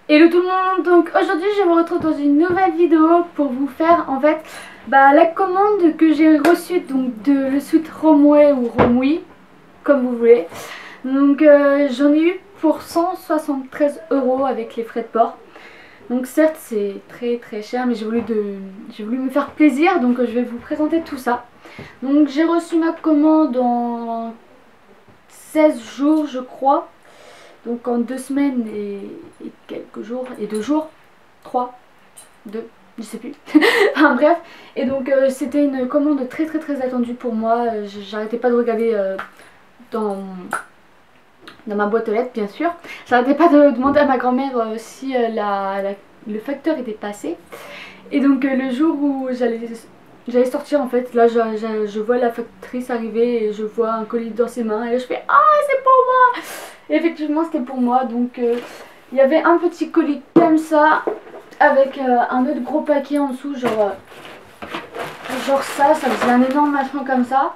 Hello tout le monde, donc aujourd'hui je vous retrouve dans une nouvelle vidéo pour vous faire en fait la commande que j'ai reçue donc de le suite Romwe ou Romwe comme vous voulez. Donc j'en ai eu pour 173 € avec les frais de port. Donc certes c'est très cher mais j'ai voulu me faire plaisir, donc je vais vous présenter tout ça. Donc j'ai reçu ma commande en 16 jours je crois. Donc en 2 semaines et quelques jours, et 2 jours, 3, 2, je sais plus. Enfin bref, et donc c'était une commande très attendue pour moi. J'arrêtais pas de regarder dans, dans ma boîte aux lettres bien sûr. J'arrêtais pas de demander à ma grand-mère si le facteur était passé. Et donc le jour où j'allais sortir en fait, là je vois la factrice arriver et je vois un colis dans ses mains et là je fais ah c'est pour moi. Et effectivement c'était pour moi, donc il y avait un petit colis comme ça avec un autre gros paquet en dessous, genre ça faisait un énorme machin comme ça.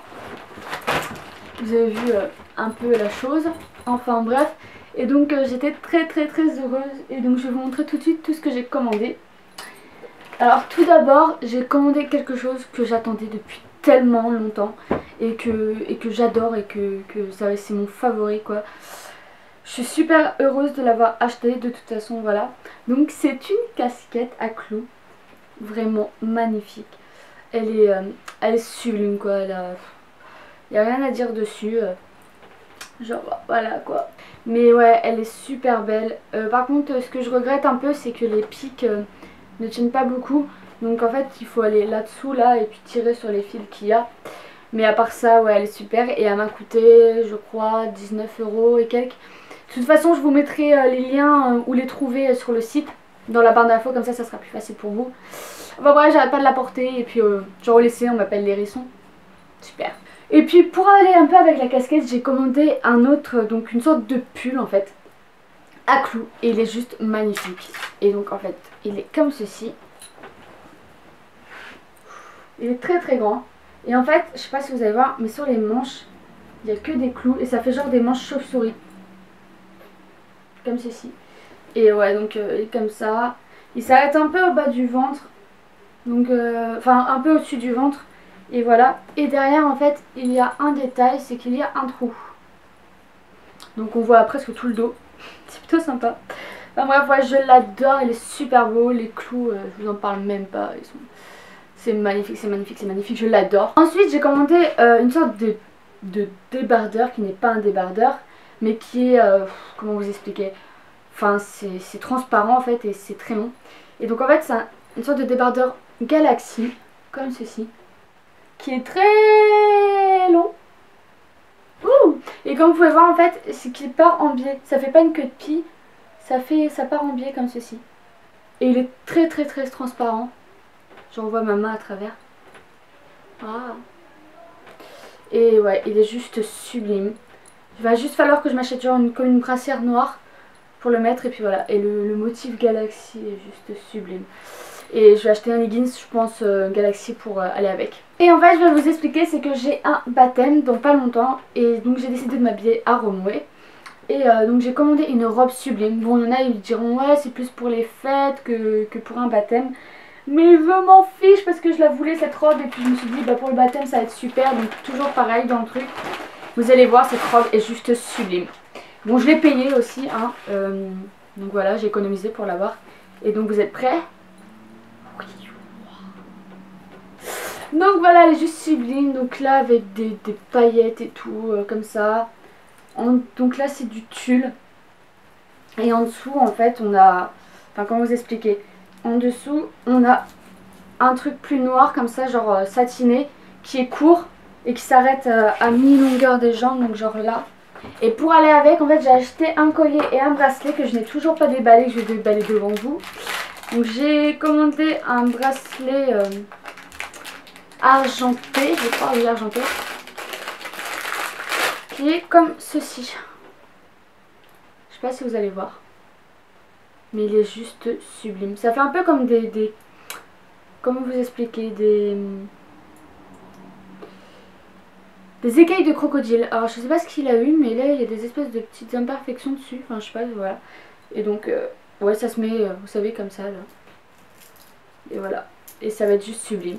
Vous avez vu un peu la chose, enfin bref. Et donc j'étais très heureuse et donc je vais vous montrer tout de suite tout ce que j'ai commandé. Alors tout d'abord j'ai commandé quelque chose que j'attendais depuis tellement longtemps et que j'adore et que c'est mon favori quoi. Je suis super heureuse de l'avoir acheté de toute façon, voilà. Donc c'est une casquette à clous, vraiment magnifique. Elle est sublime quoi, il n'y a rien à dire dessus. Genre voilà quoi. Mais ouais, elle est super belle. Par contre ce que je regrette un peu c'est que les pics ne tiennent pas beaucoup. Donc en fait il faut aller là-dessous là et puis tirer sur les fils qu'il y a. Mais à part ça ouais elle est super et elle m'a coûté je crois 19 € et quelques. De toute façon je vous mettrai les liens où les trouver sur le site dans la barre d'infos, comme ça sera plus facile pour vous. Enfin bref j'arrête pas de la porter et puis genre au lycée on m'appelle l'hérisson. Super. Et puis pour aller un peu avec la casquette j'ai commandé un autre, donc une sorte de pull en fait à clous et il est juste magnifique. Et donc en fait il est comme ceci. Il est très grand. Et en fait je sais pas si vous allez voir mais sur les manches il n'y a que des clous et ça fait genre des manches chauve-souris. Comme ceci. Et ouais donc il est comme ça. Il s'arrête un peu au bas du ventre. Donc enfin un peu au-dessus du ventre. Et voilà. Et derrière en fait il y a un détail, c'est qu'il y a un trou. Donc on voit presque tout le dos. C'est plutôt sympa. Enfin bref, ouais, je l'adore, il est super beau. Les clous, je vous en parle même pas. C'est magnifique, je l'adore. Ensuite j'ai commandé une sorte de débardeur qui n'est pas un débardeur. Mais qui est, comment vous expliquer, enfin c'est transparent en fait et c'est très long. Et donc en fait c'est une sorte de débardeur Galaxy, comme ceci. Qui est très long. Ouh. Et comme vous pouvez voir en fait, c'est qu'il part en biais. Ça fait pas une queue de pie, ça part en biais comme ceci. Et il est très transparent. J'en vois ma main à travers. Ah. Et ouais, il est juste sublime. Il va juste falloir que je m'achète genre comme une brassière noire pour le mettre et puis voilà. Et le motif Galaxy est juste sublime. Et je vais acheter un leggings je pense Galaxy pour aller avec. Et en fait je vais vous expliquer, c'est que j'ai un baptême dans pas longtemps. Et donc j'ai décidé de m'habiller à Romwe. Et donc j'ai commandé une robe sublime. Bon il y en a ils diront ouais c'est plus pour les fêtes que pour un baptême. Mais je m'en fiche parce que je la voulais cette robe. Et puis je me suis dit bah pour le baptême ça va être super. Donc toujours pareil dans le truc. Vous allez voir cette robe est juste sublime. Bon je l'ai payée aussi hein. Donc voilà j'ai économisé pour l'avoir. Et donc vous êtes prêts? Donc voilà, elle est juste sublime. Donc là avec des paillettes et tout comme ça. Donc là c'est du tulle. Et en dessous en fait on a, enfin comment vous expliquer, en dessous on a un truc plus noir comme ça, genre satiné, qui est court et qui s'arrête à mi-longueur des jambes, donc genre là. Et pour aller avec en fait j'ai acheté un collier et un bracelet que je n'ai toujours pas déballé, que je vais déballer devant vous. Donc j'ai commandé un bracelet argenté, je crois, oui argenté, qui est comme ceci. Je sais pas si vous allez voir, mais il est juste sublime. Ça fait un peu comme comment vous expliquer, des écailles de crocodile. Alors je sais pas ce qu'il a eu, mais là il y a des espèces de petites imperfections dessus, enfin je sais pas, voilà. Et donc Ouais, ça se met, vous savez, comme ça là. Et voilà. Et ça va être juste sublime.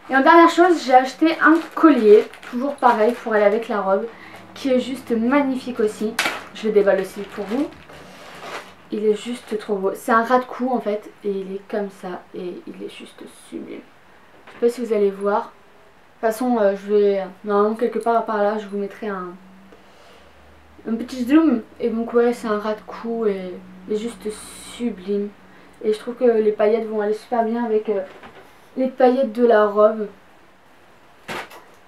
Et en dernière chose, j'ai acheté un collier, toujours pareil pour aller avec la robe, qui est juste magnifique aussi. Je le déballe aussi pour vous. Il est juste trop beau. C'est un ras de cou en fait, et il est comme ça, et il est juste sublime. Je sais pas si vous allez voir. De toute façon, je vais, normalement quelque part par là, je vous mettrai un petit zoom. Et donc ouais, c'est un ras de cou et il est juste sublime. Et je trouve que les paillettes vont aller super bien avec les paillettes de la robe.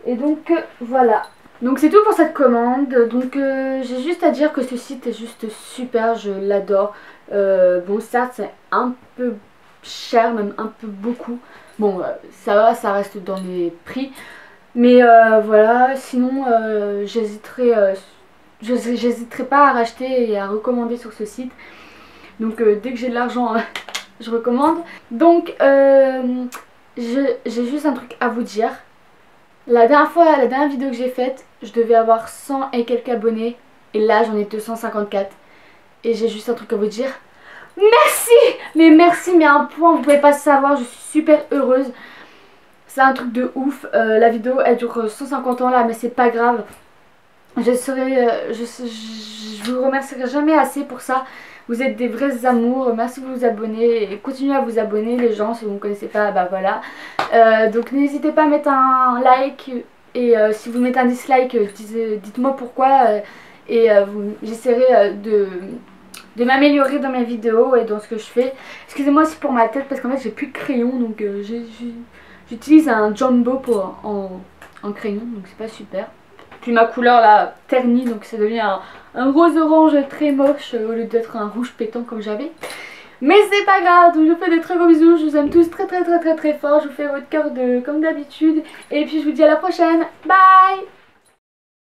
Et donc voilà. Donc c'est tout pour cette commande. Donc j'ai juste à dire que ce site est juste super, je l'adore. Bon certes c'est un peu cher, même un peu beaucoup. Bon ça va, ça reste dans les prix. Mais voilà, sinon j'hésiterai pas à racheter et à recommander sur ce site. Donc dès que j'ai de l'argent je recommande. Donc j'ai juste un truc à vous dire. La dernière vidéo que j'ai faite, je devais avoir 100 et quelques abonnés. Et là j'en ai 254. Et j'ai juste un truc à vous dire. Merci! Mais merci, mais à un point vous pouvez pas savoir, je suis super heureuse. C'est un truc de ouf. La vidéo elle dure 150 ans là, mais c'est pas grave. Je vous remercierai jamais assez pour ça. Vous êtes des vrais amours. Merci de vous abonner et continuez à vous abonner les gens. Si vous ne me connaissez pas, bah voilà. Donc n'hésitez pas à mettre un like et si vous mettez un dislike, dites-moi pourquoi et j'essaierai de m'améliorer dans mes vidéos et dans ce que je fais. Excusez-moi aussi pour ma tête parce qu'en fait j'ai plus de crayon donc j'utilise un jumbo en crayon donc c'est pas super. Puis ma couleur là ternit donc ça devient un rose orange très moche au lieu d'être un rouge pétant comme j'avais. Mais c'est pas grave, donc je vous fais de très gros bisous, je vous aime tous très fort, je vous fais votre cœur comme d'habitude et puis je vous dis à la prochaine, bye.